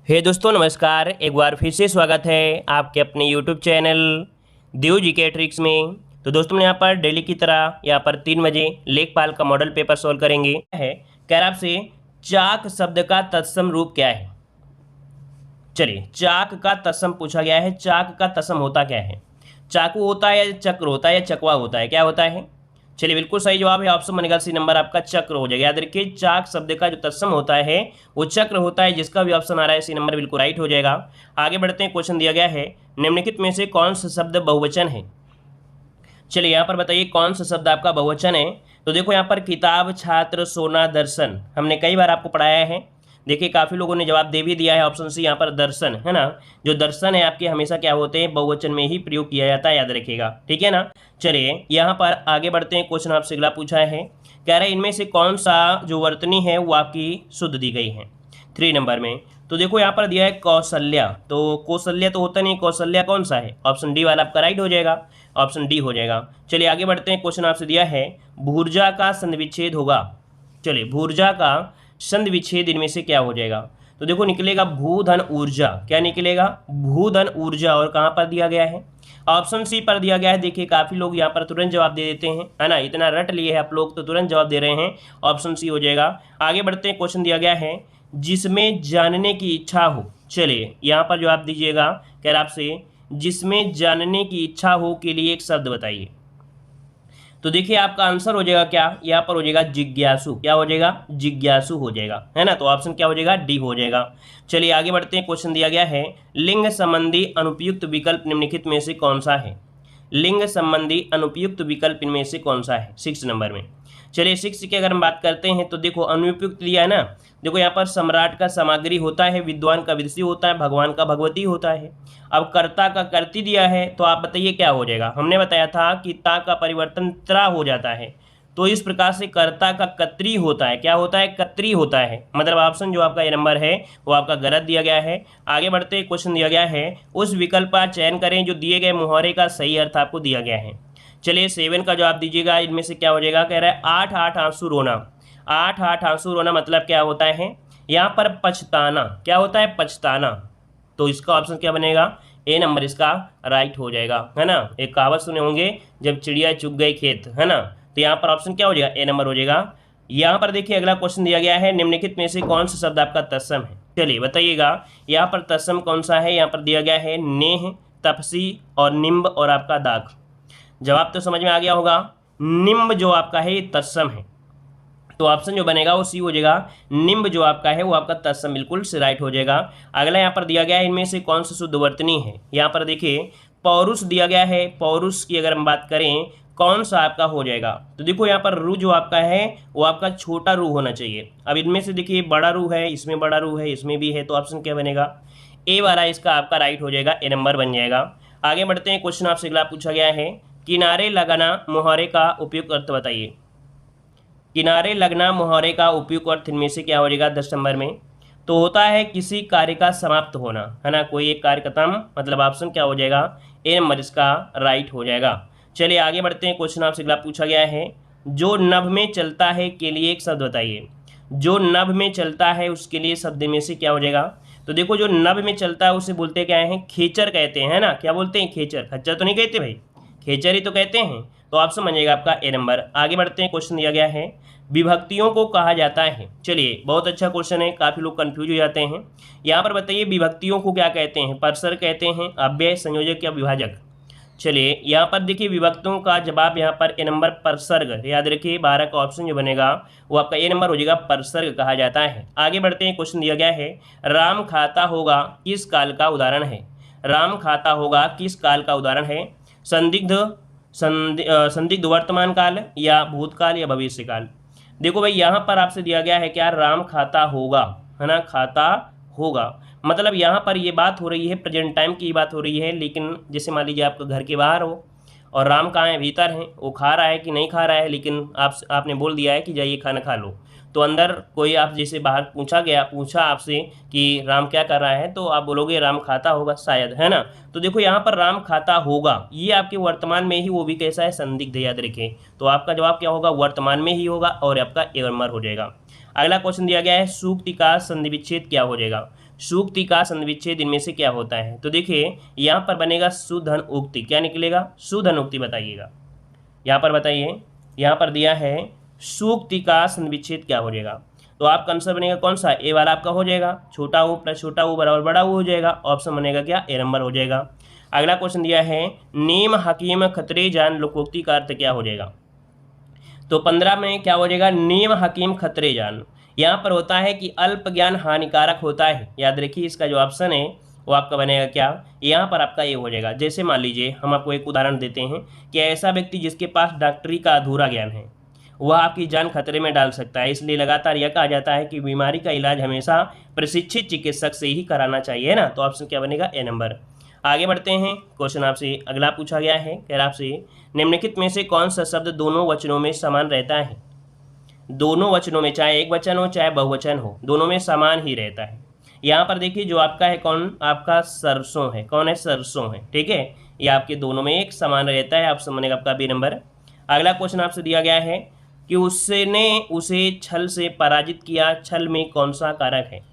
दोस्तों नमस्कार। एक बार फिर से स्वागत है आपके अपने YouTube चैनल देव जीके ट्रिक्स में। तो दोस्तों यहाँ पर डेली की तरह यहाँ पर 3 बजे लेखपाल का मॉडल पेपर सॉल्व करेंगे। है कह रहा आपसे चाक शब्द का तत्सम रूप क्या है। चलिए, चाक का तत्सम पूछा गया है। चाक का तत्सम होता क्या है? चाकू होता है या चक्र होता है या चकवा होता है, क्या होता है? चलिए, बिल्कुल सही जवाब है। ऑप्शन बनेगा सी नंबर आपका चक्र हो जाएगा। याद रखिए, चाक शब्द का जो तत्सम होता है वो चक्र होता है। जिसका भी ऑप्शन आ रहा है सी नंबर बिल्कुल राइट हो जाएगा। आगे बढ़ते हैं। क्वेश्चन दिया गया है निम्नलिखित में से कौन सा शब्द बहुवचन है। चलिए, यहाँ पर बताइए कौन सा शब्द आपका बहुवचन है। तो देखो यहाँ पर किताब, छात्र, सोना, दर्शन हमने कई बार आपको पढ़ाया है। देखिए, काफ़ी लोगों ने जवाब दे भी दिया है। ऑप्शन सी यहाँ पर दर्शन है ना। जो दर्शन है आपके हमेशा क्या होते हैं, बहुवचन में ही प्रयोग किया जाता है, याद रखिएगा। ठीक है ना। चलिए, यहाँ पर आगे बढ़ते हैं। क्वेश्चन आपसे अगला पूछा है, कह रहे हैं इनमें से कौन सा जो वर्तनी है वो आपकी शुद्ध दी गई है 3 नंबर में। तो देखो यहाँ पर दिया है कौशल्या। तो कौशल्या तो होता नहीं, कौशल्या कौन सा है? ऑप्शन डी वाला आपका राइट हो जाएगा। ऑप्शन डी हो जाएगा। चलिए आगे बढ़ते हैं। क्वेश्चन आपसे दिया है भूर्जा का संधिविच्छेद होगा। चलिए, भूर्जा का संधिविच्छेद इनमें से क्या हो जाएगा? तो देखो निकलेगा भूधन ऊर्जा। क्या निकलेगा? भूधन ऊर्जा। और कहाँ पर दिया गया है? ऑप्शन सी पर दिया गया है। देखिए, काफ़ी लोग यहाँ पर तुरंत जवाब दे देते हैं, है ना। इतना रट लिए हैं आप लोग तो तुरंत जवाब दे रहे हैं। ऑप्शन सी हो जाएगा। आगे बढ़ते हैं। क्वेश्चन दिया गया है जिसमें जानने की इच्छा हो। चलिए, यहाँ पर जवाब दीजिएगा। कह रहा आपसे जिसमें जानने की इच्छा हो के लिए एक शब्द बताइए। तो देखिए, आपका आंसर हो जाएगा क्या? यहाँ पर हो जाएगा जिज्ञासु। क्या हो जाएगा? जिज्ञासु हो जाएगा, है ना। तो ऑप्शन क्या हो जाएगा? डी हो जाएगा। चलिए आगे बढ़ते हैं। क्वेश्चन दिया गया है लिंग संबंधी अनुपयुक्त विकल्प निम्नलिखित में से कौन सा है। लिंग संबंधी अनुपयुक्त विकल्प इनमें से कौन सा है 6 नंबर में। चलिए 6 की अगर हम बात करते हैं तो देखो अनुपयुक्त दिया है ना। देखो यहाँ पर सम्राट का सामग्री होता है, विद्वान का विदुषी होता है, भगवान का भगवती होता है। अब कर्ता का कर्ती दिया है, तो आप बताइए क्या हो जाएगा। हमने बताया था कि ता का परिवर्तन त्रा हो जाता है, तो इस प्रकार से कर्ता का कत्री होता है। क्या होता है? कत्री होता है। मतलब ऑप्शन जो आपका ये नंबर है वो आपका गलत दिया गया है। आगे बढ़ते क्वेश्चन दिया गया है उस विकल्प का चयन करें जो दिए गए मुहावरे का सही अर्थ आपको दिया गया है। चलिए 7 का जवाब दीजिएगा। इनमें से क्या हो जाएगा? कह रहा है 8 आंसू रोना। 8 आंसू रोना मतलब क्या होता है? यहाँ पर पछताना। क्या होता है? पछताना। तो इसका ऑप्शन क्या बनेगा? ए नंबर इसका राइट हो जाएगा, है ना। एक कहावत सुने होंगे, जब चिड़िया चुग गई खेत, है ना। तो यहाँ पर ऑप्शन क्या हो जाएगा? ए नंबर हो जाएगा। यहाँ पर देखिए अगला क्वेश्चन दिया गया है निम्नलिखित में से कौन सा शब्द आपका तत्सम है। चलिए बताइएगा यहाँ पर तत्सम कौन सा है। यहाँ पर दिया गया है नेह, तपसी और निम्ब और आपका दाग। जवाब तो समझ में आ गया होगा। निम्ब जो आपका है ये तत्सम है, तो ऑप्शन जो बनेगा वो सी हो जाएगा। निम्ब जो आपका है वो आपका तत्सम बिल्कुल से राइट हो जाएगा। अगला यहाँ पर दिया गया है इनमें से कौन सा शुद्ध वर्तनी है। यहाँ पर देखिए पौरुष दिया गया है। पौरुष की अगर हम बात करें कौन सा आपका हो जाएगा, तो देखो यहाँ पर रू जो आपका है वो आपका छोटा रू होना चाहिए। अब इनमें से देखिए बड़ा रू है, इसमें बड़ा रू है, इसमें भी है, तो ऑप्शन क्या बनेगा? ए वाला इसका आपका राइट हो जाएगा। ए नंबर बन जाएगा। आगे बढ़ते हैं। क्वेश्चन आपसे अगला पूछा गया है किनारे लगाना मुहावरे का उपयुक्त अर्थ बताइए। किनारे लगना मुहावरे का उपयुक्त अर्थ इनमें से क्या हो जाएगा 10 नंबर में? तो होता है किसी कार्य का समाप्त होना, है ना। कोई एक कार्य खत्म, मतलब ऑप्शन क्या हो जाएगा? ए नंबर इसका राइट हो जाएगा। चलिए आगे बढ़ते हैं। क्वेश्चन आपसे अगला पूछा गया है जो नभ में चलता है के लिए एक शब्द बताइए। जो नभ में चलता है उसके लिए शब्द में से क्या हो जाएगा? तो देखो जो नभ में चलता है उसे बोलते क्या हैं? खेचर कहते हैं, है ना। क्या बोलते हैं? खेचर। खच्चर तो नहीं कहते भाई, खेचर ही तो कहते हैं। तो ऑप्शन बन जाएगा आपका ए नंबर। आगे बढ़ते हैं। क्वेश्चन दिया गया है विभक्तियों को कहा जाता है। चलिए बहुत अच्छा क्वेश्चन है, काफ़ी लोग कंफ्यूज हो जाते हैं। यहाँ पर बताइए विभक्तियों को क्या कहते हैं? परसर कहते हैं, अव्यय, संयोजक या विभाजक। चलिए यहाँ पर देखिए विभक्तियों का जवाब यहाँ पर ए नंबर परसर्ग। याद रखिए 12 का ऑप्शन जो बनेगा वो आपका ए नंबर हो जाएगा। परसर्ग कहा जाता है। आगे बढ़ते हैं। क्वेश्चन दिया गया है राम खाता होगा किस काल का उदाहरण है। राम खाता होगा किस काल का उदाहरण है? संदिग्ध वर्तमान काल या भूतकाल या भविष्य काल। देखो भाई यहाँ पर आपसे दिया गया है क्या? राम खाता होगा, है ना। खाता होगा मतलब यहाँ पर ये बात हो रही है प्रेजेंट टाइम की बात हो रही है। लेकिन जैसे मान लीजिए आप घर के बाहर हो और राम कहाँ है? भीतर है। वो खा रहा है कि नहीं खा रहा है, लेकिन आपने बोल दिया है कि जाइए खाना खा लो। तो अंदर कोई आप जैसे बाहर पूछा आपसे कि राम क्या कर रहा है, तो आप बोलोगे राम खाता होगा शायद, है ना। तो देखो यहाँ पर राम खाता होगा ये आपके वर्तमान में ही, वो भी कैसा है? संदिग्ध। याद रखें। तो आपका जवाब क्या होगा? वर्तमान में ही होगा और आपका ए नंबर हो जाएगा। अगला क्वेश्चन दिया गया है सूक्ति का संधि विच्छेद क्या हो जाएगा। सूक्ति का संधि विच्छेद इनमें से क्या होता है। तो देखिए यहाँ पर बनेगा सुधन उक्ति। क्या निकलेगा? सुधन उक्ति बताइएगा। यहाँ पर बताइए, यहाँ पर दिया है सूक्ति का संधि विच्छेद क्या हो जाएगा। तो आपका आंसर बनेगा कौन सा? ए वाला आपका हो जाएगा, छोटा ऊ प्लस छोटा ऊ बराबर बड़ा ऊ हो जाएगा। ऑप्शन बनेगा क्या? ए नंबर हो जाएगा। अगला क्वेश्चन दिया है नीम हकीम खतरे जान लोकोक्ति का अर्थ क्या हो जाएगा। तो 15 में क्या हो जाएगा? नीम हकीम खतरे जान। यहाँ पर होता है कि अल्प ज्ञान हानिकारक होता है। याद रखिए इसका जो ऑप्शन है वो आपका बनेगा क्या? यहाँ पर आपका ये हो जाएगा। जैसे मान लीजिए हम आपको एक उदाहरण देते हैं कि ऐसा व्यक्ति जिसके पास डॉक्टरी का अधूरा ज्ञान है वह आपकी जान खतरे में डाल सकता है। इसलिए लगातार यह कहा जाता है कि बीमारी का इलाज हमेशा प्रशिक्षित चिकित्सक से ही कराना चाहिए, है ना। तो ऑप्शन क्या बनेगा? ए नंबर। आगे बढ़ते हैं। क्वेश्चन आपसे अगला पूछा गया है, कह रहा आपसे निम्नलिखित में से कौन सा शब्द दोनों वचनों में समान रहता है। दोनों वचनों में, चाहे एक वचन हो चाहे बहुवचन हो, दोनों में समान ही रहता है। यहाँ पर देखिए जो आपका है कौन? आपका सरसों है। कौन है? सरसों है, ठीक है। ये आपके दोनों में एक समान रहता है। ऑप्शन बनेगा आपका बी नंबर। अगला क्वेश्चन आपसे दिया गया है कि उसने उसे छल से पराजित किया। छल में कौन सा कारक है?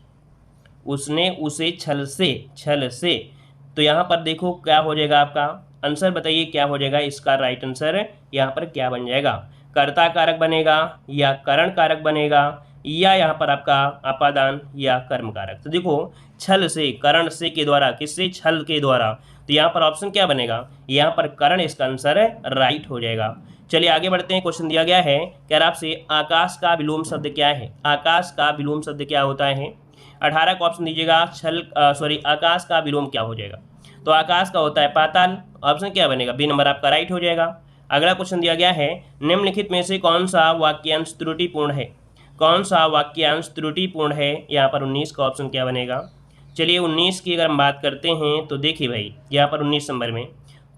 उसने उसे छल से। तो यहाँ पर देखो क्या हो जाएगा आपका आंसर, बताइए क्या हो जाएगा इसका राइट आंसर। यहाँ पर क्या बन जाएगा? कर्ता कारक बनेगा या करण कारक बनेगा या यहाँ पर आपका अपादान या कर्म कारक। तो देखो छल से, करण से के द्वारा, किससे? छल के द्वारा। तो यहाँ पर ऑप्शन क्या बनेगा? यहाँ पर करण इसका आंसर राइट हो जाएगा। चलिए आगे बढ़ते हैं। क्वेश्चन दिया गया है, कह रहा आपसे आकाश का विलोम शब्द क्या है। आकाश का विलोम शब्द क्या होता है? 18 का ऑप्शन दीजिएगा। आकाश का विलोम क्या हो जाएगा। तो आकाश का होता है पाताल। ऑप्शन क्या बनेगा? बी नंबर आपका राइट हो जाएगा। अगला क्वेश्चन दिया गया है निम्नलिखित में से कौन सा वाक्यांश त्रुटिपूर्ण है। कौन सा वाक्यांश त्रुटिपूर्ण है? यहाँ पर 19 का ऑप्शन क्या बनेगा। चलिए 19 की अगर हम बात करते हैं तो देखिए भाई यहाँ पर 19 नंबर में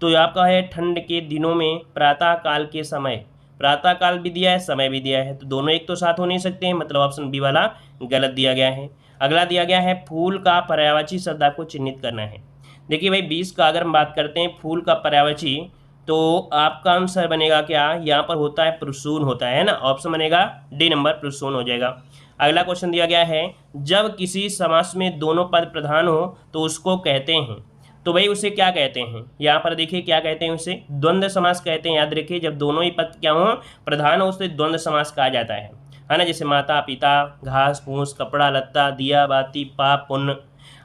तो आपका है ठंड के दिनों में प्रातः काल के समय। प्रातः काल भी दिया है, समय भी दिया है, तो दोनों एक तो साथ हो नहीं सकते हैं, मतलब ऑप्शन बी वाला गलत दिया गया है। अगला दिया गया है फूल का पर्यायवाची शब्द आपको चिन्हित करना है। देखिए भाई 20 का अगर हम बात करते हैं फूल का पर्यायवाची तो आपका आंसर बनेगा क्या? यहाँ पर होता है प्रसून होता है ना। ऑप्शन बनेगा डी नंबर प्रसून हो जाएगा। अगला क्वेश्चन दिया गया है जब किसी समास में दोनों पद प्रधान हो तो उसको कहते हैं। तो भाई उसे क्या कहते हैं? यहाँ पर देखिए क्या कहते हैं, उसे द्वंद्व समास कहते हैं। याद रखिए जब दोनों ही पद क्या हो प्रधान हो उसे द्वंद्व समास कहा जाता है ना। जैसे माता पिता, घास फूस, कपड़ा लत्ता, दिया बाती, पाप पुण्य।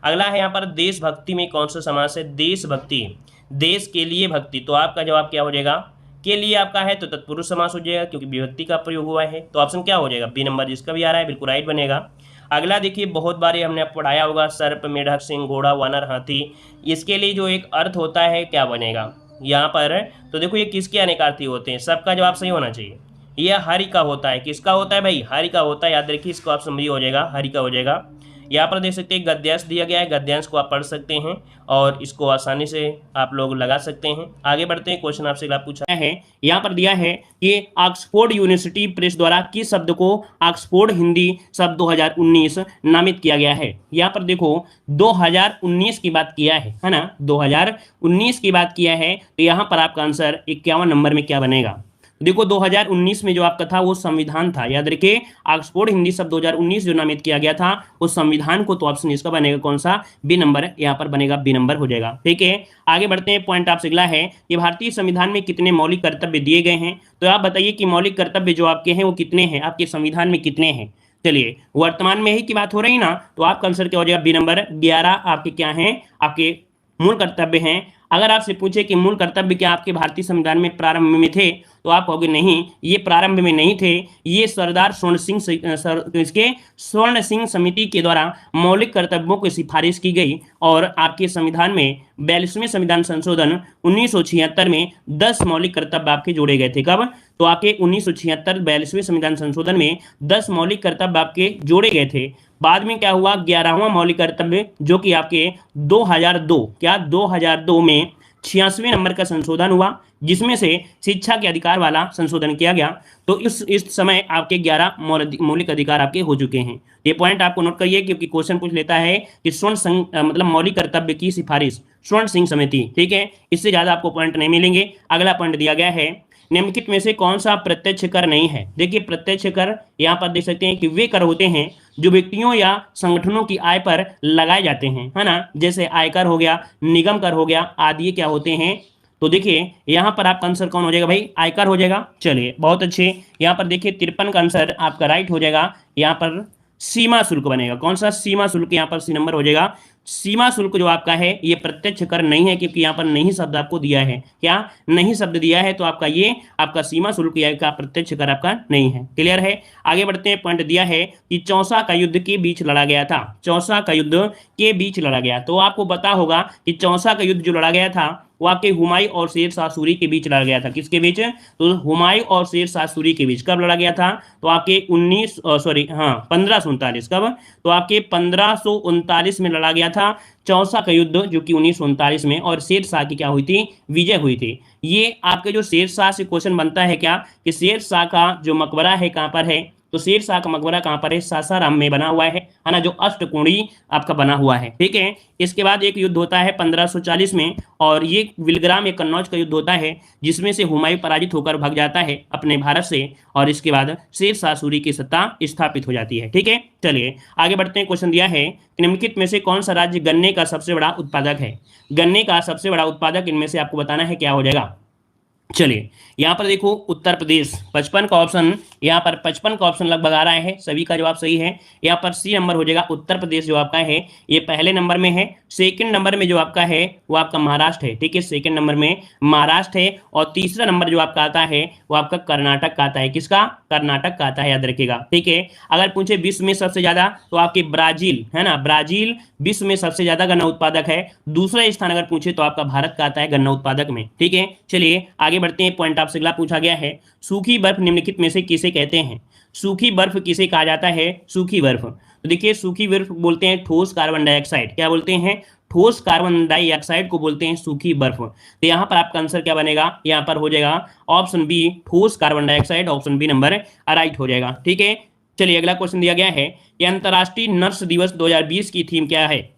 अगला है यहाँ पर देशभक्ति में कौन सा समास है? देशभक्ति, देश के लिए भक्ति। तो आपका जवाब क्या हो जाएगा? के लिए आपका है तो तत्पुरुष समास हो जाएगा क्योंकि विभक्ति का प्रयोग हुआ है। तो ऑप्शन क्या हो जाएगा? बी नंबर जिसका भी आ रहा है बिल्कुल राइट बनेगा। अगला देखिए बहुत बार ये हमने पढ़ाया होगा सर्प, मेढक, सिंह, घोड़ा, वानर, हाथी। इसके लिए जो एक अर्थ होता है क्या बनेगा यहाँ पर? तो देखो ये किसके अनेकार्थी होते हैं? सबका जवाब सही होना चाहिए। यह हरि का होता है। किसका होता है भाई? हरि का होता है। याद रखिए इसका ऑप्शन भी हो जाएगा, हरि का हो जाएगा। यहाँ पर देख सकते हैं गद्यांश दिया गया है, गद्यांश को आप पढ़ सकते हैं और इसको आसानी से आप लोग लगा सकते हैं। आगे बढ़ते हैं। क्वेश्चन आपसे पूछा है, यहाँ पर दिया है कि ऑक्सफोर्ड यूनिवर्सिटी प्रेस द्वारा किस शब्द को ऑक्सफोर्ड हिंदी शब्द 2019 नामित किया गया है। यहाँ पर देखो 2019 की बात किया है ना, 2019 की बात किया है। तो यहाँ पर आपका आंसर 51 नंबर में क्या बनेगा? देखो 2019 में जो आपका था वो संविधान था। याद रखिए ऑक्सफोर्ड हिंदी शब्द 2019 जो नामित किया गया था उस संविधान को। तो ऑप्शन इसका बनेगा कौन सा? B number. यहाँ पर बनेगा बी नंबर हो जाएगा। ठीक है आगे बढ़ते हैं। पॉइंट आपसे अगला है कि भारतीय संविधान में कितने मौलिक कर्तव्य दिए गए हैं। तो आप बताइए कि मौलिक कर्तव्य जो आपके हैं वो कितने हैं, आपके संविधान में कितने हैं। चलिए वर्तमान में ही की बात हो रही ना, तो आपका आंसर क्या हो जाएगा? बी नंबर 11 आपके क्या हैं? आपके मूल कर्तव्य हैं। अगर आपसे पूछे कि मूल कर्तव्य क्या आपके भारतीय संविधान में प्रारंभ में थे तो आप कहोगे नहीं, ये प्रारंभ में नहीं थे, ये सरदार स्वर्ण सिंह समिति के द्वारा मौलिक कर्तव्यों की सिफारिश की गई और आपके संविधान में 42वें संविधान संशोधन 1976 में 10 मौलिक कर्तव्य आपके जोड़े गए थे। कब? तो आपके 1976 42वें संविधान संशोधन में 10 मौलिक कर्तव्य आपके जोड़े गए थे। बाद में क्या हुआ? 11वां मौलिक कर्तव्य जो कि आपके 2002 में 86वें नंबर का संशोधन हुआ जिसमें से शिक्षा के अधिकार वाला संशोधन किया गया। तो इस समय आपके 11 मौलिक अधिकार आपके हो चुके हैं। ये पॉइंट आपको नोट करिए क्योंकि क्वेश्चन पूछ लेता है कि मतलब मौलिक कर्तव्य की सिफारिश स्वर्ण सिंह समिति। ठीक है, इससे ज्यादा आपको पॉइंट नहीं मिलेंगे। अगला पॉइंट दिया गया है निम्नलिखित में से कौन सा प्रत्यक्ष कर नहीं है? देखिए प्रत्यक्ष कर यहाँ पर देख सकते हैं कि वे कर होते हैं जो व्यक्तियों या संगठनों की आय पर लगाए जाते हैं, है ना, जैसे आयकर हो गया, निगम कर हो गया आदि, ये क्या होते हैं? तो देखिए यहाँ पर आपका आंसर कौन हो जाएगा भाई? आयकर हो जाएगा। चलिए बहुत अच्छे, यहाँ पर देखिए 53 का आंसर आपका राइट हो जाएगा। यहाँ पर सीमा शुल्क बनेगा। कौन सा? सीमा शुल्क, यहाँ पर सी नंबर हो जाएगा। सीमा शुल्क जो आपका है ये प्रत्यक्ष कर नहीं है, क्योंकि यहाँ पर नहीं शब्द आपको दिया है। क्या नहीं शब्द दिया है? तो आपका ये आपका सीमा शुल्क या का प्रत्यक्ष कर आपका नहीं है। क्लियर है? आगे बढ़ते हैं। पॉइंट दिया है कि चौसा का युद्ध के बीच लड़ा गया था। चौसा का युद्ध के बीच लड़ा गया, तो आपको पता होगा कि चौसा का युद्ध जो लड़ा गया था वो आपके हुमायूं और शेर शाह सूरी के बीच लड़ा गया था। किसके बीच? तो हुमायूं और शेर शाह सूरी के बीच। कब लड़ा गया था? तो आपके 1539। कब? तो आपके 1539 में लड़ा गया था चौसा का युद्ध, जो कि 1939 में, और शेर शाह की क्या हुई थी? विजय हुई थी। ये आपके जो शेर शाह से क्वेश्चन बनता है क्या कि शेर शाह का जो मकबरा है कहाँ पर है? तो शेर शाह का मकबरा कहाँ पर है? सासाराम में बना हुआ है ना, जो अष्टकोणी आपका बना हुआ है। ठीक है। इसके बाद एक युद्ध होता है 1540 में, और ये विलग्राम या कन्नौज का युद्ध होता है, जिसमें से हुमायूं पराजित होकर भाग जाता है अपने भारत से, और इसके बाद शेर शाह सूरी की सत्ता स्थापित हो जाती है। ठीक है। चलिए आगे बढ़ते हैं। क्वेश्चन दिया है कि निम्नलिखित में से कौन सा राज्य गन्ने का सबसे बड़ा उत्पादक है? गन्ने का सबसे बड़ा उत्पादक इनमें से आपको बताना है, क्या हो जाएगा? चलिए यहाँ पर देखो उत्तर प्रदेश। 55 का ऑप्शन, यहाँ पर 55 का ऑप्शन लगभग आ रहा है, सभी का जवाब सही है। यहाँ पर सी नंबर हो जाएगा। उत्तर प्रदेश जो आपका है ये पहले नंबर में है। सेकंड नंबर में जो आपका है वो आपका महाराष्ट्र है। ठीक है, सेकंड नंबर में महाराष्ट्र है, और तीसरा नंबर जो आपका आता है वो आपका कर्नाटक का आता है। किसका? कर्नाटक का आता है, याद रखिएगा। ठीक है। अगर पूछे विश्व में सबसे ज्यादा, तो आपके ब्राजील है ना, ब्राजील विश्व में सबसे ज्यादा गन्ना उत्पादक है। दूसरा स्थान अगर पूछे तो आपका भारत का आता है गन्ना उत्पादक में। ठीक है। चलिए आगे बढ़ते हैं। पॉइंट आपसे अगला पूछा गया है, सूखी बर्फ निम्नलिखित में से किसे कहते हैं? सूखी बर्फ किसे कहा जाता है? सूखी बर्फ, तो देखिए सूखी बर्फ बोलते हैं ठोस कार्बन डाइऑक्साइड। क्या बोलते हैं? ठोस कार्बन डाइऑक्साइड को बोलते हैं सूखी बर्फ। तो यहाँ पर आपका आंसर क्या बनेगा? यहाँ पर हो जाएगा ऑप्शन बी, ठोस carbon dioxide. Option B number right हो जाएगा। ठीक है। चलिए अगला क्वेश्चन दिया गया है कि अंतर्राष्ट्रीय नर्स दिवस 2020 की थीम क्या है?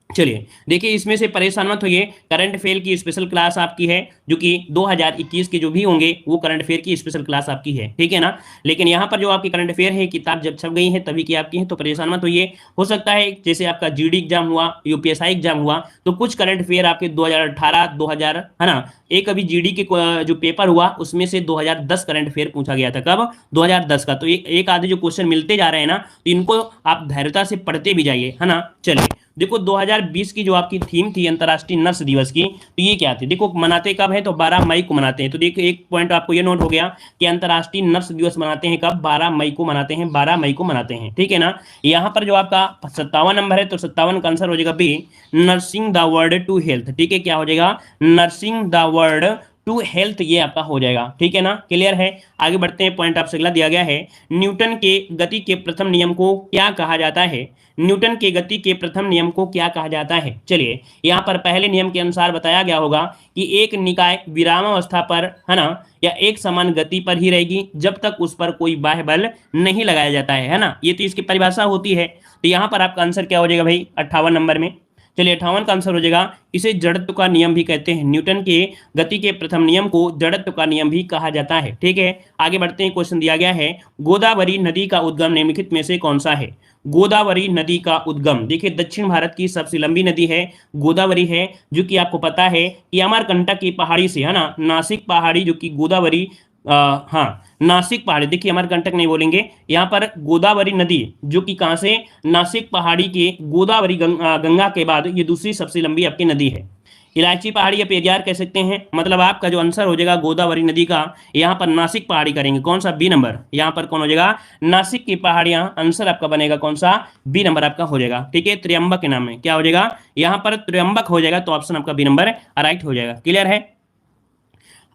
चलिए देखिए, इसमें से परेशान मत होइए, करंट अफेयर की स्पेशल क्लास आपकी है, जो कि 2021 के जो भी होंगे वो करंट अफेयर की स्पेशल क्लास आपकी है। ठीक है ना। लेकिन यहाँ पर जो आपकी करंट अफेयर है, किताब जब छप गई है तभी की आपकी है, तो परेशान मत होइए। हो सकता है जैसे आपका जीडी एग्जाम हुआ, यूपीएसआई एग्जाम हुआ, तो कुछ करंट अफेयर आपके 2018 2000 है ना, एक अभी जीडी के जो पेपर हुआ उसमें से 2010 करंट अफेयर पूछा गया था। कब? 2010 का। तो एक आधे जो क्वेश्चन मिलते जा रहे हैं ना, तो इनको आप धैर्यता से पढ़ते भी जाइए, है ना। चलिए देखो 2020 की जो आपकी थीम थी अंतर्राष्ट्रीय नर्स दिवस की, तो ये क्या थी? देखो मनाते कब है? तो 12 मई को मनाते हैं। तो देखो एक पॉइंट आपको ये नोट हो गया कि अंतर्राष्ट्रीय नर्स दिवस मनाते हैं कब? 12 मई को मनाते हैं। 12 मई को मनाते हैं। ठीक है ना। यहाँ पर जो आपका 57 नंबर है, तो 57 का आंसर हो जाएगा B, nursing the world to health. ठीक है, क्या हो जाएगा? Nursing the world to health, ये आपका हो जाएगा। ठीक है ना। क्लियर है। आगे बढ़ते हैं। पॉइंट आपसे अगला दिया गया है, न्यूटन के गति के प्रथम नियम को क्या कहा जाता है? न्यूटन के गति के प्रथम नियम को क्या कहा जाता है? चलिए यहाँ पर पहले नियम के अनुसार बताया गया होगा कि एक निकाय विरामावस्था पर, है ना, या एक समान गति पर ही रहेगी जब तक उस पर कोई बाह्य बल नहीं लगाया जाता है ना। ये तो इसकी परिभाषा होती है। तो यहाँ पर आपका आंसर क्या हो जाएगा भाई? 58 नंबर में। चलिए 58 का आंसर हो जाएगा, इसे जड़त्व का नियम भी कहते हैं। न्यूटन के गति के प्रथम नियम को जड़त्व का नियम भी कहा जाता है। ठीक है। आगे बढ़ते हैं। क्वेश्चन दिया गया है, गोदावरी नदी का उद्गम निम्नलिखित में से कौन सा है? गोदावरी नदी का उद्गम, देखिए दक्षिण भारत की सबसे लंबी नदी है गोदावरी है, जो कि आपको पता है कि अमरकंटक की पहाड़ी से, है ना, नासिक पहाड़ी, जो कि गोदावरी हाँ नासिक पहाड़ी, देखिए अमरकंटक नहीं बोलेंगे, यहाँ पर गोदावरी नदी जो कि कहाँ से? नासिक पहाड़ी के गोदावरी गंगा के बाद ये दूसरी सबसे लंबी आपकी नदी है। इलायची पहाड़ी या पेरियार कह सकते हैं। मतलब आपका जो आंसर हो जाएगा गोदावरी नदी का, यहाँ पर नासिक पहाड़ी करेंगे। कौन सा? B number. यहाँ पर कौन हो जाएगा? नासिक की पहाड़ियां। आंसर आपका बनेगा कौन सा? बी नंबर आपका हो जाएगा। ठीक है। त्र्यंबक के नाम में क्या हो जाएगा? यहाँ पर त्र्यंबक हो जाएगा, तो ऑप्शन आपका बी नंबर राइट हो जाएगा। क्लियर है।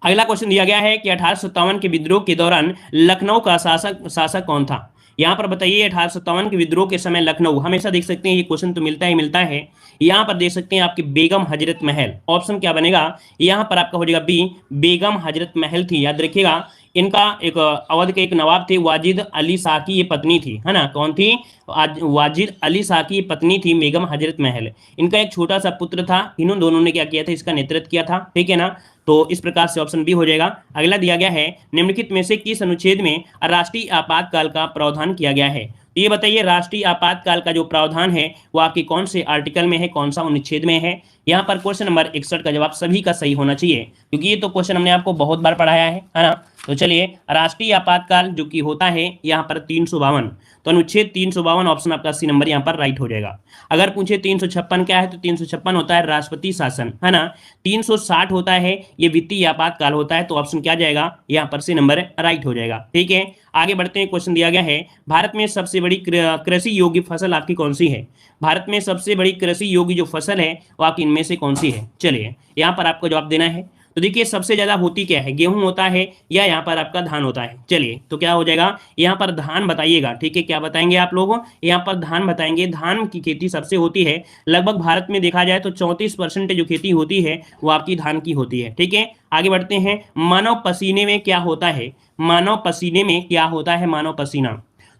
अगला क्वेश्चन दिया गया है कि 1857 के विद्रोह के दौरान लखनऊ का शासक कौन था? यहाँ पर बताइए 1857 के विद्रोह के समय लखनऊ, हमेशा देख सकते हैं ये क्वेश्चन तो मिलता ही मिलता है। यहाँ पर देख सकते हैं आपकी बेगम हजरत महल। ऑप्शन क्या बनेगा? यहाँ पर आपका हो जाएगा बी, बेगम हजरत महल थी। याद रखिएगा इनका एक अवध के एक नवाब थे वाजिद अली शाह की ये पत्नी थी, है ना। कौन थी? वाजिद अली शाह की पत्नी थी बेगम हजरत महल। इनका एक छोटा सा पुत्र था, इन्होंने दोनों ने क्या किया था, इसका नेतृत्व किया था, ठीक है ना। तो इस प्रकार से ऑप्शन बी हो जाएगा। अगला दिया गया है, निम्नलिखित में से किस अनुच्छेद में राष्ट्रीय आपातकाल का प्रावधान किया गया है? तो ये बताइए, राष्ट्रीय आपातकाल का जो प्रावधान है वो आपके कौन से आर्टिकल में है, कौन सा अनुच्छेद में है? यहाँ पर क्वेश्चन नंबर 61 का जवाब सभी का सही होना चाहिए, क्योंकि ये तो क्वेश्चन हमने आपको बहुत बार पढ़ाया है ना। तो चलिए, राष्ट्रीय आपातकाल जो कि होता है यहाँ पर 352, तो अनुच्छेद 352 ऑप्शन आपका सी नंबर यहाँ पर राइट हो जाएगा। अगर पूछे 356 क्या है, तो 356 होता है राष्ट्रपति शासन, है ना। 360 होता है ये वित्तीय आपातकाल होता है, तो ऑप्शन क्या जाएगा यहाँ पर सी नंबर राइट हो जाएगा, ठीक है। आगे बढ़ते हैं, क्वेश्चन दिया गया है, भारत में सबसे बड़ी कृषि योग्य फसल आपकी कौन सी है? भारत में सबसे बड़ी कृषि योग्य जो फसल है वो आपकी इनमें से कौन सी है? चलिए, यहाँ पर आपको जवाब देना है। तो देखिए, सबसे ज्यादा होती क्या है, गेहूं होता है या यहाँ पर आपका धान होता है? चलिए, तो क्या हो जाएगा, यहाँ पर धान बताइएगा, ठीक है। क्या बताएंगे आप लोग? यहाँ पर धान बताएंगे। धान की खेती सबसे होती है, लगभग भारत में देखा जाए तो 34% जो खेती होती है वो आपकी धान की होती है, ठीक है। आगे बढ़ते हैं, मानव पसीने में क्या होता है? मानव पसीने में क्या होता है? मानव पसीना,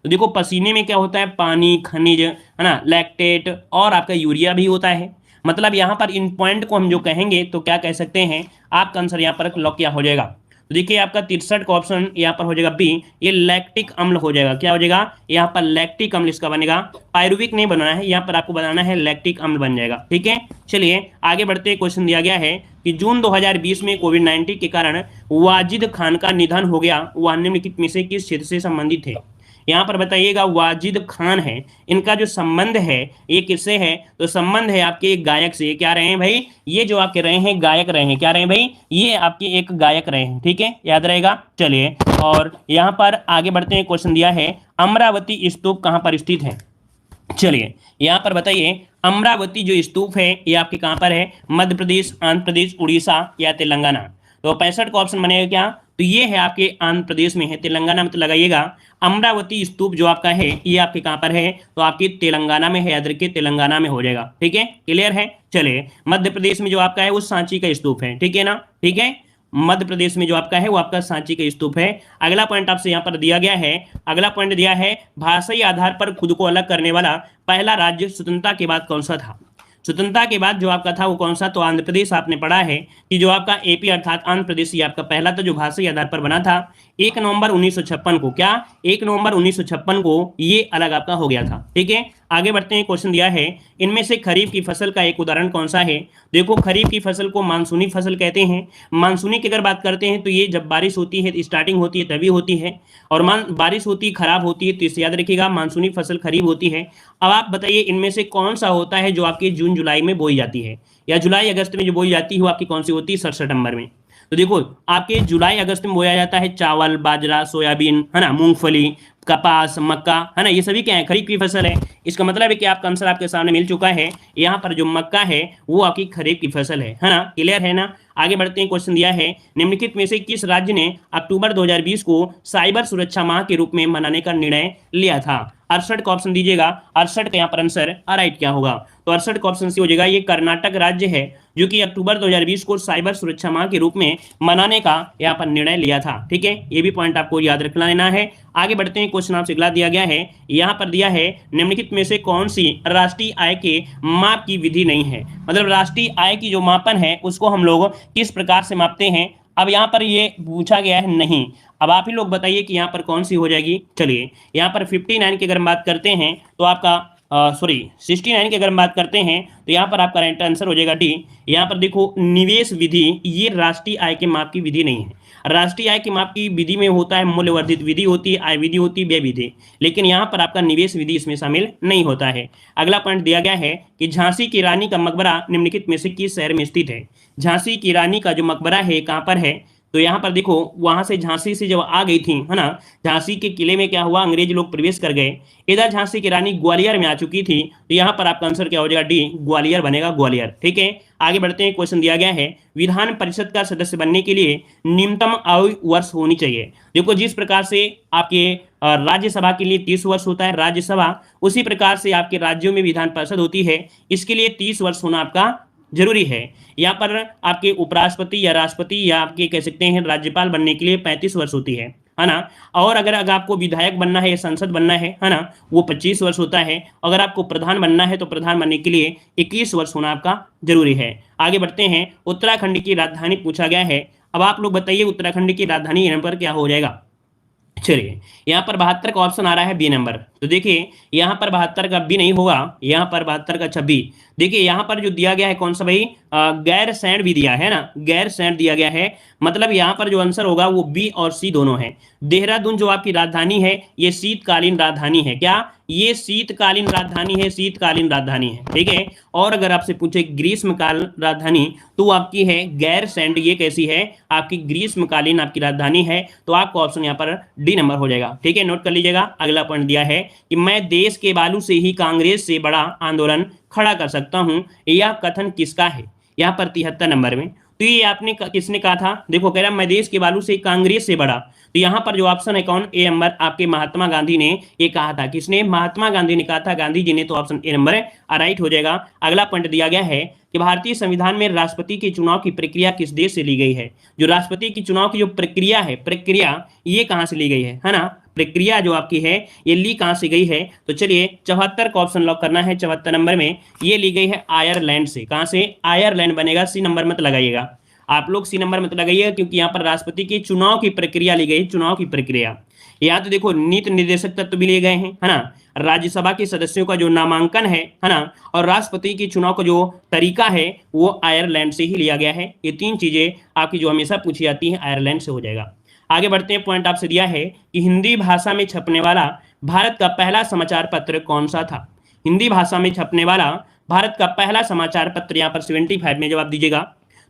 तो देखो पसीने में क्या होता है, पानी, खनिज, है ना, लैक्टेट और आपका यूरिया भी होता है। मतलब यहाँ पर इन पॉइंट को हम जो कहेंगे तो क्या कह सकते हैं, आपका आंसर यहाँ पर लॉक क्या हो जाएगा? तो देखिए, आपका 63 का ऑप्शन यहाँ पर हो जाएगा बी, ये लैक्टिक अम्ल हो जाएगा। क्या हो जाएगा यहाँ पर? लैक्टिक अम्ल इसका बनेगा। पायरुविक नहीं बनाना है, यहाँ पर आपको बनाना है लैक्टिक अम्ल बन जाएगा, ठीक है। चलिए आगे बढ़ते, क्वेश्चन दिया गया है कि जून 2020 में कोविड-19 के कारण वाजिद खान का निधन हो गया, वह निम्नलिखित में से किस क्षेत्र से संबंधित थे? यहाँ पर बताइएगा, वाजिद खान है, इनका जो संबंध है ये किससे है? तो संबंध है आपके एक गायक से। क्या रहे हैं भाई? ये जो आपके रहे हैं गायक रहे हैं। क्या रहे हैं भाई? ये आपके एक गायक रहे हैं, ठीक है, याद रहेगा। चलिए, और यहाँ पर आगे बढ़ते हैं, क्वेश्चन दिया है, अमरावती स्तूप कहाँ पर स्थित है? चलिए, यहाँ पर बताइए, अमरावती जो स्तूप है ये आपके कहाँ पर है? मध्य प्रदेश, आंध्र प्रदेश, उड़ीसा या तेलंगाना? तो 65 का ऑप्शन बनेगा क्या? तो ये है आपके आंध्र प्रदेश में है। तेलंगाना में तो लगाइएगा। अमरावती स्तूप जो आपका है ये आपके कहाँ पर है? तो आपके तेलंगाना में है, याद रखिए तेलंगाना में हो जाएगा, ठीक है, क्लियर है। चलिए, मध्य प्रदेश में जो आपका है वो सांची का स्तूप है, ठीक है ना, ठीक है। मध्य प्रदेश में जो आपका है वो आपका सांची का स्तूप है। अगला पॉइंट आपसे यहाँ पर दिया गया है, अगला पॉइंट दिया है, भाषाई आधार पर खुद को अलग करने वाला पहला राज्य स्वतंत्रता के बाद कौन सा था? स्वतंत्रता के बाद जो आपका था वो कौन सा? तो आंध्र प्रदेश। आपने पढ़ा है कि जो आपका एपी अर्थात आंध्र प्रदेश ये आपका पहला था जो भाषाई आधार पर बना था। 1 नवंबर 1956 को, क्या 1 नवंबर 1956 को ये अलग आपका हो गया था, ठीक है। आगे बढ़ते हैं, क्वेश्चन दिया है, इनमें से खरीफ की फसल का एक उदाहरण कौन सा है? देखो, खरीफ की फसल को मानसूनी फसल कहते हैं। मानसूनी की अगर बात करते हैं तो ये जब बारिश होती है, स्टार्टिंग होती है तभी होती है, और बारिश होती है, खराब होती है, तो इसे याद रखिएगा, मानसूनी फसल खरीफ होती है। अब आप बताइए, इनमें से कौन सा होता है जो आपके जून जुलाई में बोई जाती है, या जुलाई अगस्त में जो बोई जाती है वो आपकी कौन सी होती है? 67 में। तो देखो, आपके जुलाई अगस्त में बोया जाता है चावल, बाजरा, सोयाबीन, है ना, मूंगफली, कपास, मक्का, है ना, ये सभी क्या है? खरीफ की फसल है। इसका मतलब है कि आपका आंसर आपके सामने मिल चुका है। यहाँ पर जो मक्का है वो आपकी खरीफ की फसल है ना, क्लियर है ना। आगे बढ़ते हैं, क्वेश्चन दिया है, निम्नलिखित में से किस राज्य ने अक्टूबर 2020 को साइबर सुरक्षा माह के रूप में मनाने का निर्णय लिया था? 68 का ऑप्शन दीजिएगा। 68 का यहाँ पर आंसर राइट क्या होगा? तो 68 का ऑप्शन सी हो जाएगा, ये कर्नाटक राज्य है जो कि अक्टूबर 2020 को साइबर सुरक्षा माह के रूप में मनाने का यहाँ पर निर्णय लिया था, ठीक है। ये भी पॉइंट आपको याद रखना लेना है। आगे बढ़ते हैं, क्वेश्चन आपसे अगला दिया गया है, यहाँ पर दिया है, निम्नलिखित में से कौन सी राष्ट्रीय आय के माप की विधि नहीं है? मतलब राष्ट्रीय आय की जो मापन है उसको हम लोग किस प्रकार से मापते हैं? अब यहाँ पर ये पूछा गया है नहीं। अब आप ही लोग बताइए कि यहाँ पर कौन सी हो जाएगी। चलिए, यहाँ पर 59 की अगर हम बात करते हैं तो आपका 69 की अगर हम बात करते हैं तो यहाँ पर आपका राइट आंसर हो जाएगा डी। यहाँ पर देखो, निवेश विधि ये राष्ट्रीय आय के माप की विधि नहीं है। राष्ट्रीय आय के माप की विधि में होता है मूल्यवर्धित विधि होती है, आय विधि होती है, व्यय विधि, लेकिन यहाँ पर आपका निवेश विधि इसमें शामिल नहीं होता है। अगला पॉइंट दिया गया है कि झांसी की रानी का मकबरा निम्नलिखित में से किस शहर में स्थित है? झांसी की रानी का जो मकबरा है कहाँ पर है? तो यहाँ पर देखो, वहां से झांसी से जब आ गई थी, है ना, झांसी के किले में क्या हुआ, अंग्रेज लोग प्रवेश कर गए। इधर झांसी की रानी ग्वालियर में आ चुकी थी, तो यहाँ पर आपका आंसर क्या हो जाएगा? डी, ग्वालियर बनेगा, ग्वालियर, ठीक है। आगे बढ़ते हैं, क्वेश्चन दिया गया है, विधान परिषद का सदस्य बनने के लिए न्यूनतम आयु वर्ष होनी चाहिए। देखो, जिस प्रकार से आपके राज्यसभा के लिए 30 वर्ष होता है राज्यसभा, उसी प्रकार से आपके राज्यों में विधान परिषद होती है, इसके लिए 30 वर्ष होना आपका जरूरी है। यहाँ पर आपके उपराष्ट्रपति या राष्ट्रपति या आपके कह सकते हैं राज्यपाल बनने के लिए 35 वर्ष होती है ना। और अगर आपको विधायक बनना है या सांसद बनना है ना, वो 25 वर्ष होता है। अगर आपको प्रधान बनना है तो प्रधान बनने के लिए 21 वर्ष होना आपका जरूरी है। आगे बढ़ते हैं, उत्तराखंड की राजधानी पूछा गया है। अब आप लोग बताइए उत्तराखंड की राजधानी यहाँ पर क्या हो जाएगा। चलिए यहाँ पर 72 का ऑप्शन आ रहा है बी नंबर। तो देखिए यहाँ पर 72 का बी नहीं होगा, यहाँ पर 72 का 26। देखिए यहाँ पर जो दिया गया है कौन सा भाई, गैर सैंड भी दिया है ना, गैर सैंड दिया गया है। मतलब यहाँ पर जो आंसर होगा वो बी और सी दोनों है। देहरादून जो आपकी राजधानी है ये शीतकालीन राजधानी है। क्या, ये शीतकालीन राजधानी है, शीतकालीन राजधानी है, ठीक है। और अगर आपसे पूछे ग्रीष्मकाल राजधानी तो आपकी है गैर सैंड, ये कैसी है आपकी ग्रीष्मकालीन आपकी राजधानी है। तो आपका ऑप्शन यहाँ पर डी नंबर हो जाएगा, ठीक है। नोट कर लीजिएगा। अगला पॉइंट दिया है कि मैं देश के बालू से ही कांग्रेस से बड़ा आंदोलन खड़ा कर सकता हूं, यह कथन किसका है। यहाँ पर 73 नंबर में। तो ये आपने किसने कहा था, देखो कह रहा मैं देश के बालू से कांग्रेस से बड़ा। तो यहाँ पर जो ऑप्शन है कौन, ए नंबर, आपके महात्मा गांधी ने ये कहा था। किसने, महात्मा गांधी ने कहा था, गांधी जी ने। तो ऑप्शन ए नंबर राइट हो जाएगा। अगला पॉइंट दिया गया है कि भारतीय संविधान में राष्ट्रपति के चुनाव की प्रक्रिया किस देश से ली गई है। जो राष्ट्रपति की चुनाव की जो प्रक्रिया है, प्रक्रिया ये कहां से ली गई है ना, प्रक्रिया जो आपकी है ये ली कहां से गई है। तो चलिए 74 का ऑप्शन लॉक करना है। 74 नंबर में ये ली गई है आयरलैंड से। कहां से, आयरलैंड बनेगा। सी नंबर मत लगाइएगा आप लोग, सी नंबर मत लगाइएगा क्योंकि यहाँ पर राष्ट्रपति के चुनाव की प्रक्रिया ली गई, चुनाव की प्रक्रिया। यहाँ तो देखो नीति निर्देशक तत्व भी लिए गए हैं, है ना। राज्यसभा के सदस्यों का जो नामांकन है ना, और राष्ट्रपति के चुनाव का जो तरीका है वो आयरलैंड से ही लिया गया है। ये तीन चीजें आपकी जो हमेशा पूछी जाती है आयरलैंड से हो जाएगा। आगे बढ़ते हैं, पॉइंट आपसे दिया है कि हिंदी भाषा में छपने वाला भारत का पहला समाचार पत्र कौन सा था। हिंदी भाषा में छपने वाला भारत का पहला समाचार पत्र, यहाँ पर 75 में जवाब दीजिएगा।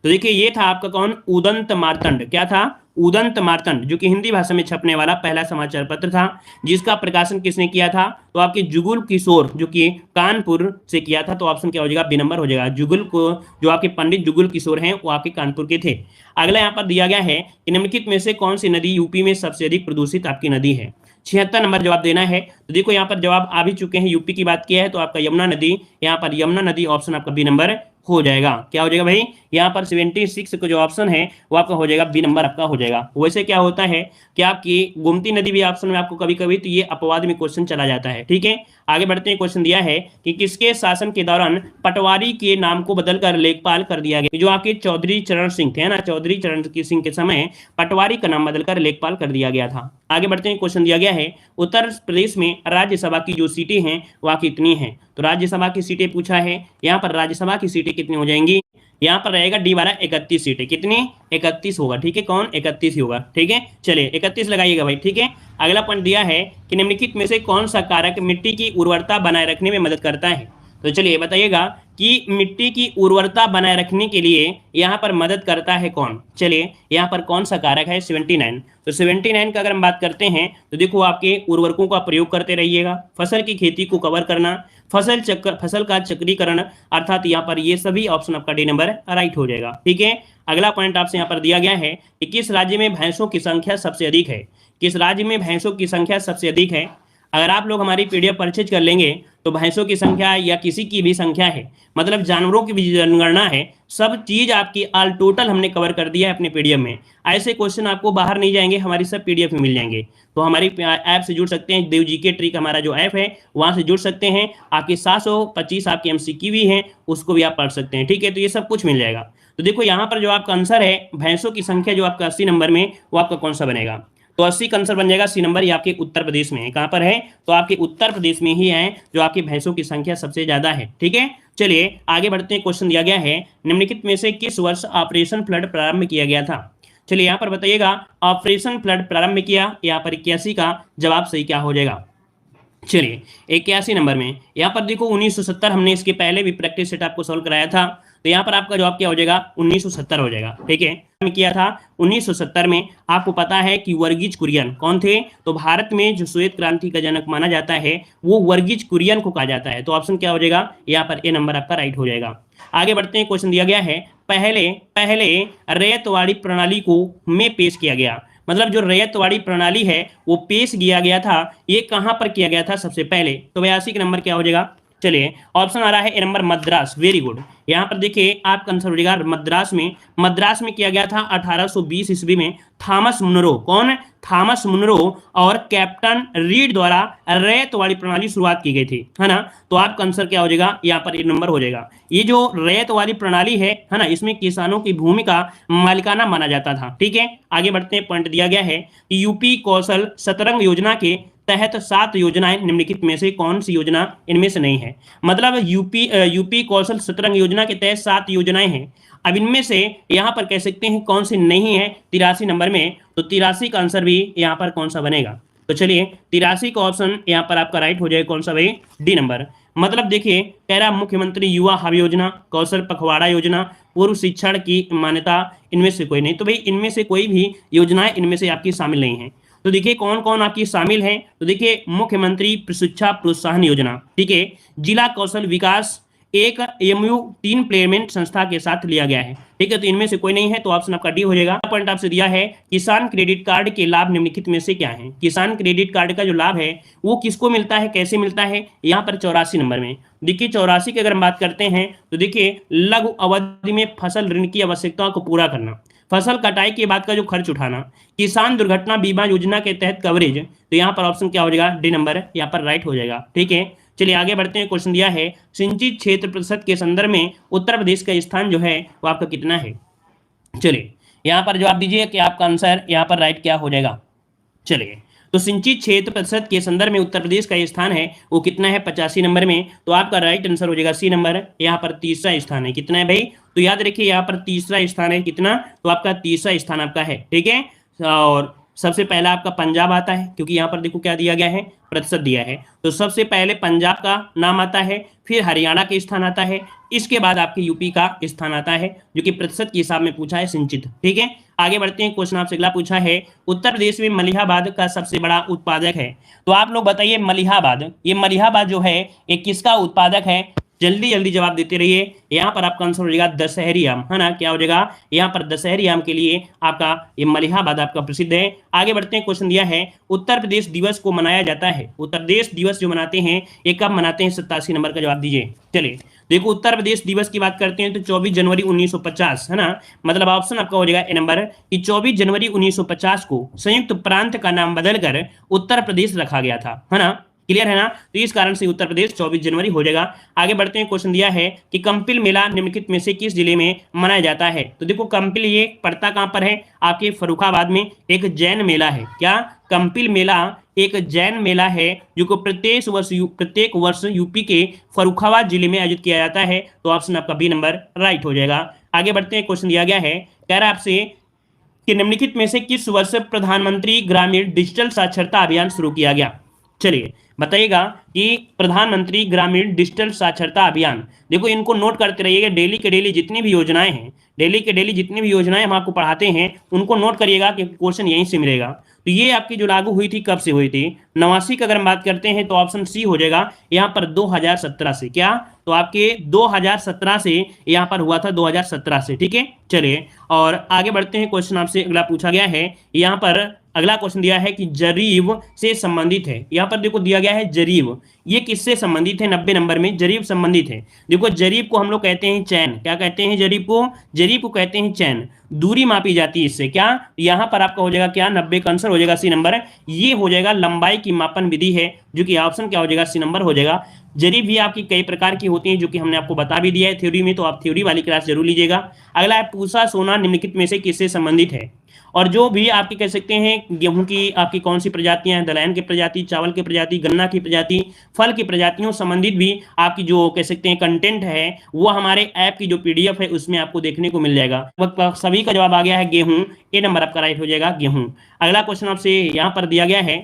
तो देखिए ये था आपका कौन, उदंत मार्तंड। क्या था, उदंत मार्तंड, जो कि हिंदी भाषा में छपने वाला पहला समाचार पत्र था। जिसका प्रकाशन किसने किया था, तो आपके जुगुल किशोर, जो कि कानपुर से किया था। तो ऑप्शन क्या हो जाएगा, बी नंबर हो जाएगा। जुगुल को, जो आपके पंडित जुगुल किशोर हैं वो आपके कानपुर के थे। अगला यहाँ पर दिया गया है कि निम्नलिखित में से कौन सी नदी यूपी में सबसे अधिक प्रदूषित आपकी नदी है। 76 नंबर जवाब देना है। तो देखो यहाँ पर जवाब आ भी चुके हैं, यूपी की बात किया है तो आपका यमुना नदी, यहाँ पर यमुना नदी ऑप्शन आपका बी नंबर हो जाएगा। क्या हो जाएगा भाई, यहाँ पर 76 का जो ऑप्शन है वो आपका हो जाएगा बी नंबर आपका हो जाएगा। वैसे क्या होता है कि आपकी गोमती नदी भी ऑप्शन में आपको कभी कभी तो ये अपवाद में क्वेश्चन चला जाता है, ठीक है। आगे बढ़ते हैं, क्वेश्चन दिया है कि किसके शासन के दौरान पटवारी के नाम को बदलकर लेखपाल कर दिया गया। जो आपके चौधरी चरण सिंह थे ना, चौधरी चरण सिंह के समय पटवारी का नाम बदलकर लेखपाल कर दिया गया था। आगे बढ़ते हैं, क्वेश्चन दिया गया है उत्तर प्रदेश में राज्यसभा की जो सीटें हैं वह कितनी हैं। तो राज्यसभा की सीटें पूछा है, यहाँ पर राज्यसभा की सीटें कितनी हो जाएंगी, यहाँ पर रहेगा डी वाला 31 सीटें। कितनी, 31 होगा, ठीक है। कौन, 31 ही होगा, ठीक है। चलिए 31 लगाइएगा भाई, ठीक है। अगला पॉइंट दिया है कि निम्नलिखित में से कौन सा कारक मिट्टी की उर्वरता बनाए रखने में मदद करता है। तो चलिए बताइएगा कि मिट्टी की उर्वरता बनाए रखने के लिए यहाँ पर मदद करता है कौन। चलिए यहाँ पर कौन सा कारक है, 79। तो 79 का अगर हम बात करते हैं तो देखो आपके उर्वरकों का प्रयोग करते रहिएगा, फसल की खेती को कवर करना, फसल का चक्रीकरण, अर्थात यहाँ पर ये सभी ऑप्शन आपका डी नंबर राइट हो जाएगा, ठीक है। अगला पॉइंट आपसे यहाँ पर दिया गया है कि किस राज्य में भैंसों की संख्या सबसे अधिक है। किस राज्य में भैंसों की संख्या सबसे अधिक है। अगर आप लोग हमारी पीडीएफ परचेज कर लेंगे तो भैंसों की संख्या या किसी की भी संख्या है, मतलब जानवरों की भी जनगणना है, सब चीज आपकी ऑल टोटल हमने कवर कर दिया है अपने पीडीएफ में। ऐसे क्वेश्चन आपको बाहर नहीं जाएंगे, हमारी सब पीडीएफ में मिल जाएंगे। तो हमारी ऐप से जुड़ सकते हैं, देव जीके ट्रिक हमारा जो ऐप है वहां से जुड़ सकते हैं। आपके 725 आपके एमसीक्यू भी हैं, उसको भी आप पढ़ सकते हैं, ठीक है। तो ये सब कुछ मिल जाएगा। तो देखो यहाँ पर जो आपका आंसर है भैंसों की संख्या जो आपका 80 नंबर में, वो आपका कौन सा बनेगा। तो 80 का आंसर बन जाएगा सी नंबर। ये आपके उत्तर प्रदेश में है। कहां पर है, तो आपके उत्तर प्रदेश में ही है जो आपकी भैंसों की संख्या सबसे ज्यादा है, ठीक है। चलिए आगे बढ़ते हैं, क्वेश्चन दिया गया है निम्नलिखित में से किस वर्ष ऑपरेशन फ्लड प्रारंभ किया गया था। चलिए यहाँ पर बताइएगा ऑपरेशन फ्लड प्रारंभ किया, यहाँ पर 81 का जवाब सही क्या हो जाएगा। चलिए 81 नंबर में यहाँ पर देखो 1970, हमने इसके पहले भी प्रैक्टिस सेट आपको सॉल्व कराया था। तो यहाँ पर आपका जवाब क्या हो जाएगा, 1970 हो जाएगा, ठीक है। किया था 1970 में। आपको पता है कि वर्गीज कुरियन कौन थे, तो भारत में जो श्वेत क्रांति का जनक माना जाता है वो वर्गीज कुरियन को कहा जाता है। तो ऑप्शन क्या हो जाएगा, यहाँ पर ए नंबर आपका राइट हो जाएगा। आगे बढ़ते हैं, क्वेश्चन दिया गया है पहले रैयतवाड़ी प्रणाली को में पेश किया गया, मतलब जो रैयतवाड़ी प्रणाली है वो पेश किया गया था, ये कहां पर किया गया था सबसे पहले। तो 82 नंबर क्या हो जाएगा, चलिए ऑप्शन आ रहा है ए नंबर मद्रास, वेरी गुड। यहाँ पर देखिए आपका आंसर हो जाएगा मद्रास में किया गया था 1820 ईस्वी में थॉमस मुनरो, कौन? थॉमस मुनरो और कैप्टन रीड द्वारा रैयत वाली प्रणाली शुरुआत की गई थी, है ना। तो आपका आंसर क्या हो जाएगा, यहाँ पर ए नंबर हो जाएगा। ये जो रैयत वाली प्रणाली है ना, इसमें किसानों की भूमिका मालिकाना माना जाता था। ठीक है, आगे बढ़ते हैं। पॉइंट दिया गया है कि यूपी कौशल सतरंग योजना के तहत 7 योजनाएं निम्नलिखित में से कौन सी योजना इनमें से नहीं है। मतलब यूपी कौशल सतरंग योजना के तहत 7 योजनाएं हैं। अब इनमें से यहां पर कह सकते हैं कौन सी नहीं है 83 नंबर में, तो 83 का आंसर भी यहां पर कौन सा बनेगा। तो चलिए 83 का ऑप्शन यहां पर आपका राइट हो जाएगा, कौन सा भाई, डी नंबर। मतलब देखिए कह रहा मुख्यमंत्री युवा हब योजना, कौशल पखवाड़ा योजना, पूर्व शिक्षण की मान्यता, इनमें से कोई नहीं। तो भाई इनमें से कोई भी योजनाएं इनमें से आपकी शामिल नहीं है। तो देखिए कौन कौन आपकी शामिल है, तो देखिए मुख्यमंत्री शिक्षा प्रोत्साहन योजना, ठीक है, जिला कौशल विकास एक एमयू 3 प्लेसमेंट संस्था के साथ लिया गया है। ठीक है, तो इनमें से कोई नहीं है, तो ऑप्शन आपका डी हो जाएगा। पॉइंट आपसे दिया है किसान क्रेडिट कार्ड के लाभ निम्नलिखित में से क्या है। किसान क्रेडिट कार्ड का जो लाभ है वो किसको मिलता है, कैसे मिलता है, यहाँ पर 84 नंबर में। देखिए 84 की अगर हम बात करते हैं तो देखिए लघु अवधि में फसल ऋण की आवश्यकताओं को पूरा करना, फसल कटाई के बाद का जो खर्च उठाना, किसान दुर्घटना बीमा योजना के तहत कवरेज, तो यहाँ पर ऑप्शन क्या हो जाएगा, डी नंबर यहाँ पर राइट हो जाएगा। ठीक है, चलिए आगे बढ़ते हैं। क्वेश्चन दिया है सिंचित क्षेत्र प्रतिशत के संदर्भ में उत्तर प्रदेश का स्थान जो है वो आपका कितना है। चलिए यहाँ पर जवाब दीजिए कि आपका आंसर यहाँ पर राइट क्या हो जाएगा। चलिए तो सिंचित क्षेत्र प्रतिशत के संदर्भ में उत्तर प्रदेश का स्थान है वो कितना है, 85 नंबर में। तो आपका राइट आंसर हो जाएगा सी नंबर, यहाँ पर तीसरा स्थान है। कितना है भाई, तो याद रखिए यहाँ पर तीसरा स्थान है, कितना, तो आपका तीसरा स्थान आपका है। ठीक है, और सबसे पहला आपका पंजाब आता है, क्योंकि यहाँ पर देखो क्या दिया गया है, प्रतिशत दिया है। तो सबसे पहले पंजाब का नाम आता है, फिर हरियाणा के स्थान आता है, इसके बाद आपके यूपी का स्थान आता है, जो कि प्रतिशत के हिसाब में पूछा है सिंचित। ठीक है, आगे बढ़ते हैं। क्वेश्चन आपसे अगला पूछा है उत्तर प्रदेश में मलिहाबाद का सबसे बड़ा उत्पादक है। तो आप लोग बताइए मलिहाबाद, ये मलिहाबाद जो है ये किसका उत्पादक है, जल्दी जल्दी जवाब देते रहिए। यहाँ पर आपका आंसर हो जाएगा दशहरी आम, है ना, क्या हो जाएगा, यहाँ पर दशहरी आम के लिए आपका ये मलिहाबाद आपका प्रसिद्ध है। आगे बढ़ते हैं। क्वेश्चन दिया है उत्तर प्रदेश दिवस को मनाया जाता है, उत्तर प्रदेश दिवस जो मनाते हैं ये कब मनाते हैं, 87 नंबर का जवाब दीजिए। चलिए देखो उत्तर प्रदेश दिवस की बात करते हैं तो 24 जनवरी 1950, है ना। मतलब ऑप्शन आपका हो जाएगा ए नंबर कि 24 जनवरी 1950 को संयुक्त प्रांत का नाम बदलकर उत्तर प्रदेश रखा गया था, है ना। क्लियर है ना, तो इस कारण से उत्तर प्रदेश 24 जनवरी हो जाएगा। आगे बढ़ते हैं। क्वेश्चन दिया है कि कंपिल मेला निम्नलिखित में से किस जिले में मनाया जाता है। तो देखो कंपिल ये पड़ता कहां पर है, आपके फर्रुखाबाद में एक जैन मेला है। क्या, कंपिल मेला एक जैन मेला है जो को प्रत्येक वर्ष यूपी के फर्रुखाबाद जिले में आयोजित किया जाता है। तो ऑप्शन आपका बी नंबर राइट हो जाएगा। आगे बढ़ते हैं। क्वेश्चन दिया गया है, कह रहा है आपसे कि निम्नलिखित में से किस वर्ष प्रधानमंत्री ग्रामीण डिजिटल साक्षरता अभियान शुरू किया गया। चलिए बताइएगा कि प्रधानमंत्री ग्रामीण डिजिटल साक्षरता अभियान, देखो इनको नोट करते रहिएगा। डेली के डेली जितनी भी योजनाएं हैं, डेली के डेली जितनी भी योजनाएं हम आपको पढ़ाते हैं उनको नोट करिएगा कि क्वेश्चन यहीं से मिलेगा। तो ये आपकी जो लागू हुई थी कब से हुई थी, 89 की अगर हम बात करते हैं तो ऑप्शन सी हो जाएगा यहाँ पर 2017 से। क्या, तो आपके 2017 से यहाँ पर हुआ था, 2017 से। ठीक है, चलिए और आगे बढ़ते हैं। क्वेश्चन आपसे अगला पूछा गया है, यहाँ पर अगला क्वेश्चन दिया है कि जरीब से संबंधित है। यहाँ पर देखो दिया गया है जरीब, ये किससे संबंधित है, 90 नंबर में जरीब संबंधित है। देखो जरीब को हम लोग कहते हैं चैन, क्या कहते हैं जरीब को कहते हैं चैन। दूरी मापी जाती है इससे। क्या, यहाँ पर आपका हो जाएगा क्या, 90 का आंसर हो जाएगा सी नंबर। ये हो जाएगा लंबाई की मापन विधि है, जो कि ऑप्शन क्या हो जाएगा, सी नंबर हो जाएगा। जरीब भी आपकी कई प्रकार की होती हैं, जो कि हमने आपको बता भी दिया है थ्योरी में, तो आप थ्योरी वाली क्लास जरूर लीजिएगा। अगला है पूसा सोना निम्नलिखित में से किससे संबंधित है। और जो भी आपकी कह सकते हैं गेहूं की आपकी कौन सी प्रजातियां हैं, दलहन की प्रजाति, चावल की प्रजाति, गन्ना की प्रजाति, फल की प्रजातियों संबंधित भी आपकी जो कह सकते हैं कंटेंट है वो हमारे ऐप की जो पीडीएफ है उसमें आपको देखने को मिल जाएगा। सभी का जवाब आ गया है गेहूं, ए नंबर आपका राइट हो जाएगा गेहूं। अगला क्वेश्चन आपसे यहाँ पर दिया गया है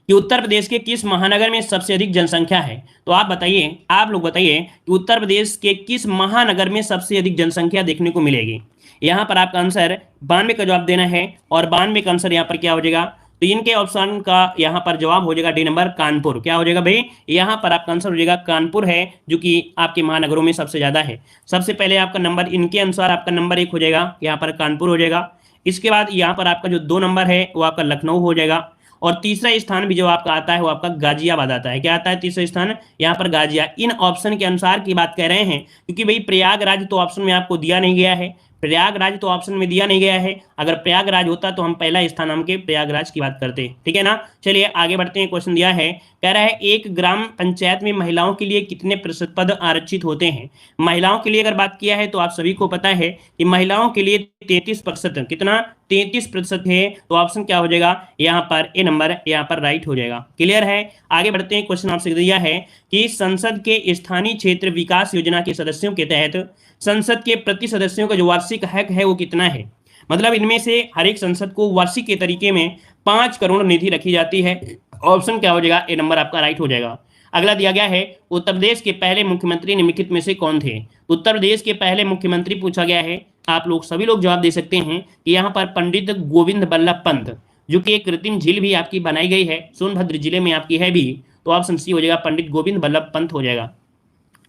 कि उत्तर प्रदेश के किस महानगर में सबसे अधिक जनसंख्या है। तो आप बताइए, आप लोग बताइए कि उत्तर प्रदेश के किस महानगर में सबसे अधिक जनसंख्या देखने को मिलेगी। यहाँ पर आपका आंसर 92 का जवाब देना है, और 92 का आंसर यहाँ पर क्या हो जाएगा, तो इनके ऑप्शन का यहाँ पर जवाब हो जाएगा डी नंबर कानपुर। क्या हो जाएगा भाई, यहाँ पर आपका आंसर हो जाएगा कानपुर है, जो कि आपके महानगरों में सबसे ज्यादा है। सबसे पहले आपका नंबर इनके अनुसार आपका नंबर 1 हो जाएगा, यहाँ पर कानपुर हो जाएगा। इसके बाद यहाँ पर आपका जो 2 नंबर है वो आपका लखनऊ हो जाएगा, और तीसरा स्थान भी जो आपका आता है वो आपका गाजियाबाद आता है। क्या आता है तीसरा स्थान? यहाँ पर गाजिया। इन ऑप्शन के अनुसार की बात कर रहे हैं, क्योंकि भाई प्रयागराज तो ऑप्शन में आपको दिया नहीं गया है, प्रयागराज तो ऑप्शन में दिया नहीं गया है। अगर प्रयागराज होता तो हम पहला स्थान हम के प्रयागराज की बात करते, ठीक है ना। चलिए आगे बढ़ते हैं। क्वेश्चन दिया है, कह रहा है एक ग्राम पंचायत में महिलाओं के लिए कितने प्रतिशत पद आरक्षित होते हैं। महिलाओं के लिए अगर बात किया है तो आप सभी को पता है कि महिलाओं के लिए 33%, कितना 33% है। तो ऑप्शन क्या हो जाएगा यहाँ पर? ए नंबर यहाँ पर राइट हो जाएगा। क्लियर है। आगे बढ़ते हैं। क्वेश्चन आपसे दिया है कि संसद के स्थानीय क्षेत्र विकास योजना के सदस्यों के तहत संसद के प्रति सदस्यों का जो वार्षिक हक है वो कितना है। मतलब इनमें से हर एक संसद को वार्षिक के तरीके में 5 करोड़ निधि रखी जाती है। ऑप्शन क्या हो जाएगा? ए नंबर आपका राइट हो जाएगा। अगला दिया गया है, उत्तर प्रदेश के पहले मुख्यमंत्री निम्नलिखित में से कौन थे। उत्तर प्रदेश के पहले मुख्यमंत्री पूछा गया है। आप लोग सभी लोग जवाब दे सकते हैं कि यहाँ पर पंडित गोविंद बल्लभ पंत, जो कि एक कृत्रिम झील भी आपकी बनाई गई है, सोनभद्र जिले में आपकी है भी। तो ऑप्शन सी हो जाएगा, पंडित गोविंद बल्लभ पंत हो जाएगा।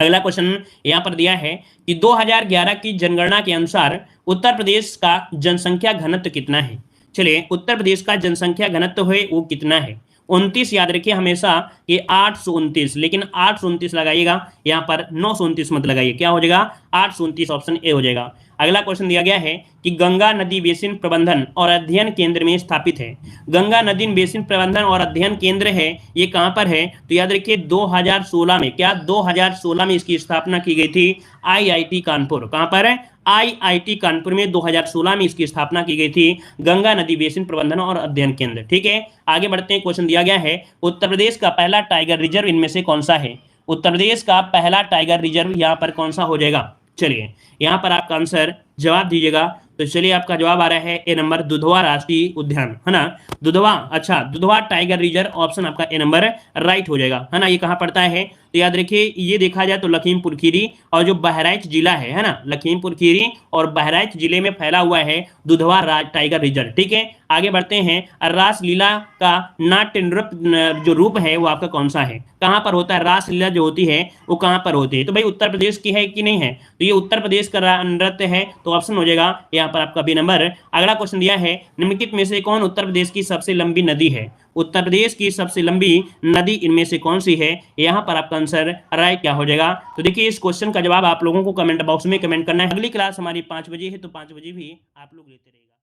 अगला क्वेश्चन यहाँ पर दिया है कि 2011 की जनगणना के अनुसार उत्तर प्रदेश का जनसंख्या घनत्व कितना है। चलिए, उत्तर प्रदेश का जनसंख्या घनत्व है वो कितना है? 29 याद रखिए हमेशा कि 829, लेकिन 829 लगाइएगा, यहाँ पर 929 मत लगाइए। क्या हो जाएगा? 829, ऑप्शन ए हो जाएगा। अगला क्वेश्चन दिया गया है कि गंगा नदी बेसिन प्रबंधन और अध्ययन केंद्र में स्थापित है। गंगा नदी बेसिन प्रबंधन और अध्ययन केंद्र है, ये कहां पर है? तो याद रखिए 2016 में, क्या 2016 में इसकी स्थापना की गई थी आईआईटी कानपुर। कहां पर है? आईआईटी कानपुर में 2016 में इसकी स्थापना की गई थी, गंगा नदी बेसिन प्रबंधन और अध्ययन केंद्र। ठीक है, आगे बढ़ते हैं। क्वेश्चन दिया गया है, उत्तर प्रदेश का पहला टाइगर रिजर्व इनमें से कौन सा है। उत्तर प्रदेश का पहला टाइगर रिजर्व यहाँ पर कौन सा हो जाएगा? चलिए यहाँ पर आपका आंसर जवाब दीजिएगा। तो चलिए आपका जवाब आ रहा है ए नंबर, दुधवा राष्ट्रीय उद्यान, है ना। दुधवा, अच्छा, दुधवा टाइगर रिजर्व, ऑप्शन आपका ए नंबर राइट हो जाएगा, है ना। ये कहाँ पड़ता है? तो याद रखिए, ये देखा जाए तो लखीमपुर खीरी और जो बहराइच जिला है ना, लखीमपुर खीरी और बहराइच जिले में फैला हुआ है दुधवा टाइगर रिजर्व। ठीक है, आगे बढ़ते हैं। रासलीला का नाट्य नृत्य जो रूप है वो आपका कौन सा है? कहाँ पर होता है रासलीला जो होती है वो कहाँ पर होती है? तो भाई उत्तर प्रदेश की है कि नहीं है? तो ये उत्तर प्रदेश का नृत्य है, तो ऑप्शन हो जाएगा यहाँ पर आपका बी नंबर। अगला क्वेश्चन दिया है, निम्नलिखित में से कौन उत्तर प्रदेश की सबसे लंबी नदी है। उत्तर प्रदेश की सबसे लंबी नदी इनमें से कौन सी है? यहाँ पर आपका आंसर राइट क्या हो जाएगा? तो देखिए इस क्वेश्चन का जवाब आप लोगों को कमेंट बॉक्स में कमेंट करना है। अगली क्लास हमारी 5 बजे है, तो 5 बजे भी आप लोग लेते रहिएगा।